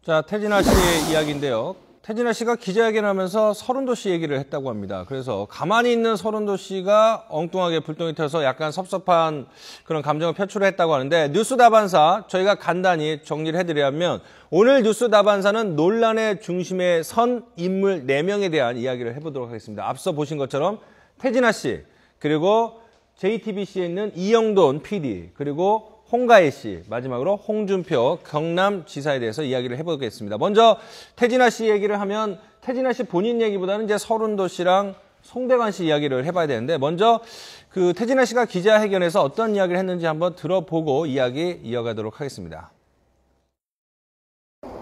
자, 태진아 씨의 이야기인데요. 태진아 씨가 기자회견하면서 서른도 씨 얘기를 했다고 합니다. 그래서 가만히 있는 서른도 씨가 엉뚱하게 불똥이 튀어서 약간 섭섭한 그런 감정을 표출을 했다고 하는데, 뉴스 다반사 저희가 간단히 정리를 해드리자면, 오늘 뉴스 다반사는 논란의 중심에 선 인물 4명에 대한 이야기를 해보도록 하겠습니다. 앞서 보신 것처럼 태진아 씨, 그리고 JTBC에 있는 이영돈 PD, 그리고 홍가혜 씨, 마지막으로 홍준표 경남지사에 대해서 이야기를 해보겠습니다. 먼저 태진아 씨 얘기를 하면 태진아 씨 본인 얘기보다는 이제 서른도 씨랑 송대관 씨 이야기를 해봐야 되는데, 먼저 그 태진아 씨가 기자회견에서 어떤 이야기를 했는지 한번 들어보고 이야기 이어가도록 하겠습니다.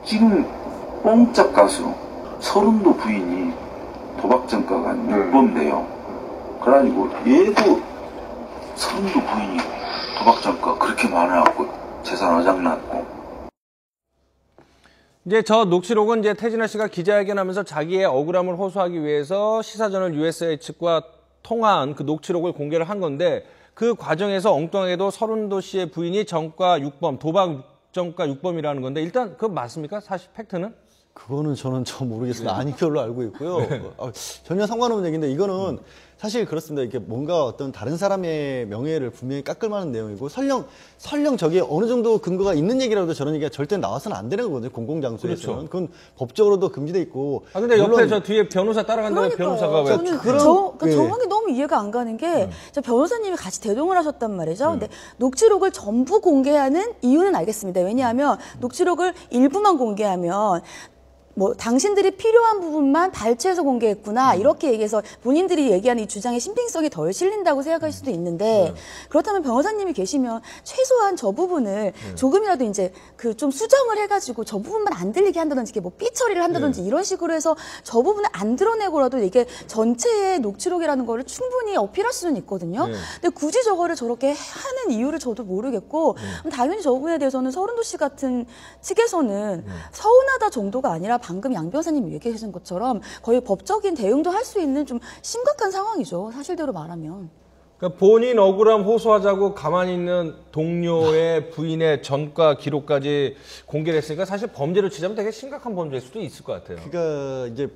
지금 뽕짝 가수 서른도 부인이 도박 전과가 6범돼요. 그래가지고 얘도 서른도 부인이 도박 전과 그렇게 많아갖고 재산 어장났고. 이제 저 녹취록은 이제 태진아 씨가 기자회견하면서 자기의 억울함을 호소하기 위해서 시사저널 USA 측과 통화한 그 녹취록을 공개를 한 건데, 그 과정에서 엉뚱하게도 서른도 씨의 부인이 전과 6범, 도박 전과 6범이라는 건데, 일단 그거 맞습니까? 사실 팩트는? 그거는 저는 모르겠습니다. 아닌 걸로 알고 있고요. 전혀 상관없는 얘기인데, 이거는 사실 그렇습니다. 이렇게 뭔가 어떤 다른 사람의 명예를 분명히 깎을 만한 내용이고, 설령 저게 어느 정도 근거가 있는 얘기라도 저런 얘기가 절대 나와서는 안 되는 거거든요. 공공장소에서는. 그렇죠. 그건 법적으로도 금지돼 있고. 근데 옆에 저 뒤에 변호사 따라간다고 변호사가 왜? 저는 예. 정황이 너무 이해가 안 가는 게, 저 변호사님이 같이 대동을 하셨단 말이죠. 근데 녹취록을 전부 공개하는 이유는 알겠습니다. 왜냐하면 녹취록을 일부만 공개하면 뭐 당신들이 필요한 부분만 발췌해서 공개했구나 이렇게 얘기해서 본인들이 얘기하는 이 주장의 신빙성이 덜 실린다고 생각할 수도 있는데, 그렇다면 변호사님이 계시면 최소한 저 부분을 조금이라도 이제 그 좀 수정을 해가지고 저 부분만 안 들리게 한다든지, 이렇게 뭐 삐 처리를 한다든지 이런 식으로 해서 저 부분을 안 드러내고라도 이게 전체의 녹취록이라는 거를 충분히 어필할 수는 있거든요. 근데 굳이 저거를 저렇게 하는 이유를 저도 모르겠고, 그럼 당연히 저 부분에 대해서는 서른도 씨 같은 측에서는 서운하다 정도가 아니라 방금 양 변호사님이 얘기하신 것처럼 거의 법적인 대응도 할 수 있는 좀 심각한 상황이죠. 사실대로 말하면. 그러니까 본인 억울함 호소하자고 가만히 있는 동료의 부인의 전과 기록까지 공개를 했으니까 사실 범죄로 치자면 되게 심각한 범죄일 수도 있을 것 같아요. 그러니까 이제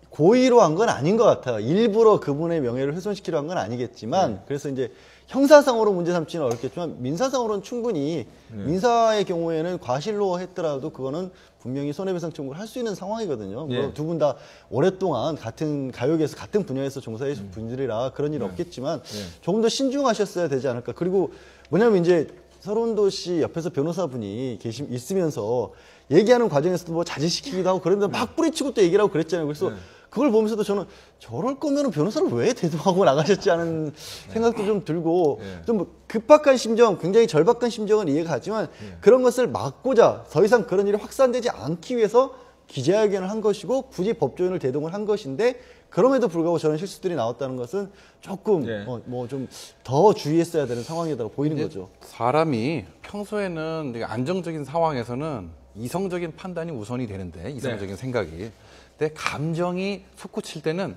고의로 한 건 아닌 것 같아요. 일부러 그분의 명예를 훼손시키려 한 건 아니겠지만, 그래서 이제 형사상으로 문제 삼지는 어렵겠지만 민사상으로는 충분히, 민사의 경우에는 과실로 했더라도 그거는 분명히 손해배상 청구를 할 수 있는 상황이거든요. 두 분 다 오랫동안 같은 가요계에서 같은 분야에서 종사해 준 분들이라 그런 일 없겠지만 조금 더 신중하셨어야 되지 않을까. 그리고 뭐냐면 이제 서른도 씨 옆에서 변호사분이 있으면서 얘기하는 과정에서도 뭐 자제시키기도 하고 그런데 막 뿌리치고 또 얘기를 하고 그랬잖아요. 그래서 그걸 보면서도 저는 저럴 거면 변호사를 왜 대동하고 나가셨지 하는 생각도 좀 들고, 좀 급박한 심정, 굉장히 절박한 심정은 이해가 가지만 그런 것을 막고자 더 이상 그런 일이 확산되지 않기 위해서 기자회견을 한 것이고 굳이 법조인을 대동을 한 것인데, 그럼에도 불구하고 저런 실수들이 나왔다는 것은 조금 뭐 좀 더 주의했어야 되는 상황이라고 보이는 거죠. 사람이 평소에는 되게 안정적인 상황에서는 이성적인 판단이 우선이 되는데, 이성적인 생각이. 근데 감정이 솟구칠 때는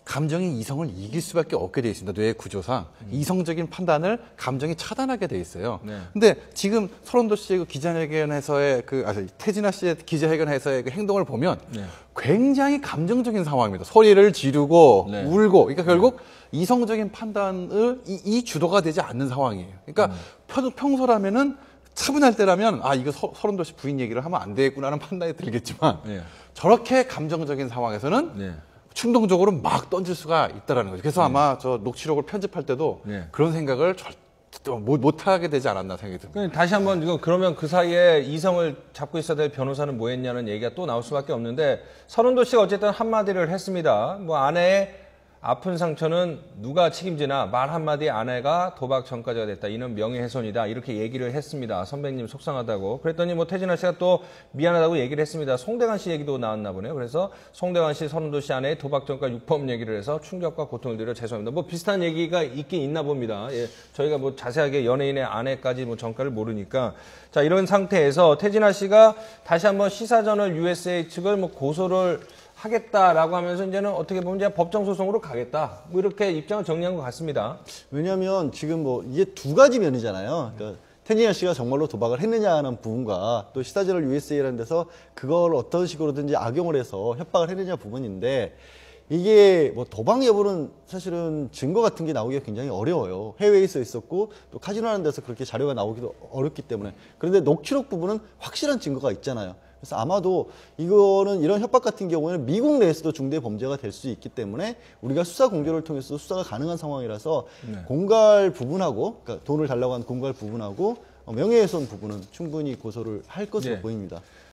감정이 이성을 이길 수밖에 없게 돼 있습니다. 뇌의 구조상 이성적인 판단을 감정이 차단하게 돼 있어요. 근데 지금 서른도 씨의 그 기자회견에서의 태진아 씨의 기자회견에서의 그 행동을 보면 굉장히 감정적인 상황입니다. 소리를 지르고 울고, 그러니까 결국 이성적인 판단을 이 주도가 되지 않는 상황이에요. 그러니까 평소라면은 차분할 때라면 이거 서른도 씨 부인 얘기를 하면 안 되겠구나라는 판단이 들겠지만, 저렇게 감정적인 상황에서는 충동적으로 막 던질 수가 있다라는 거죠. 그래서 아마 저 녹취록을 편집할 때도 그런 생각을 절대 못하게 되지 않았나 생각이 듭니다. 다시 한번 그러면 그 사이에 이성을 잡고 있어야 될 변호사는 뭐 했냐는 얘기가 또 나올 수밖에 없는데, 서른도 씨가 어쨌든 한마디를 했습니다. 뭐 아내의 아픈 상처는 누가 책임지나 말 한마디에 아내가 도박 전과자가 됐다. 이는 명예훼손이다. 이렇게 얘기를 했습니다. 선배님 속상하다고. 그랬더니 뭐 태진아 씨가 또 미안하다고 얘기를 했습니다. 송대관 씨 얘기도 나왔나 보네요. 그래서 송대관 씨, 서른도 씨 아내의 도박 전과 6범 얘기를 해서 충격과 고통을 드려 죄송합니다. 뭐 비슷한 얘기가 있긴 있나 봅니다. 저희가 뭐 자세하게 연예인의 아내까지 뭐 전과를 모르니까. 자, 이런 상태에서 태진아 씨가 다시 한번 시사저널 USA 측을 뭐 고소를 하겠다라고 하면서 이제는 어떻게 보면 이제 법정 소송으로 가겠다. 뭐 이렇게 입장을 정리한 것 같습니다. 왜냐하면 지금 뭐 이게 두 가지 면이잖아요. 그러니까 태진아 씨가 정말로 도박을 했느냐 하는 부분과 또 시사저널 USA라는 데서 그걸 어떤 식으로든지 악용을 해서 협박을 했느냐 부분인데 이게 뭐 도박 여부는 사실은 증거 같은 게 나오기가 굉장히 어려워요. 해외에 있었고 또 카지노라는 데서 그렇게 자료가 나오기도 어렵기 때문에. 그런데 녹취록 부분은 확실한 증거가 있잖아요. 그래서 아마도 이거는 이런 협박 같은 경우에는 미국 내에서도 중대 범죄가 될 수 있기 때문에 우리가 수사 공조를 통해서 수사가 가능한 상황이라서 공갈 부분하고 그러니까 돈을 달라고 한 공갈 부분하고 명예훼손 부분은 충분히 고소를 할 것으로 네. 보입니다.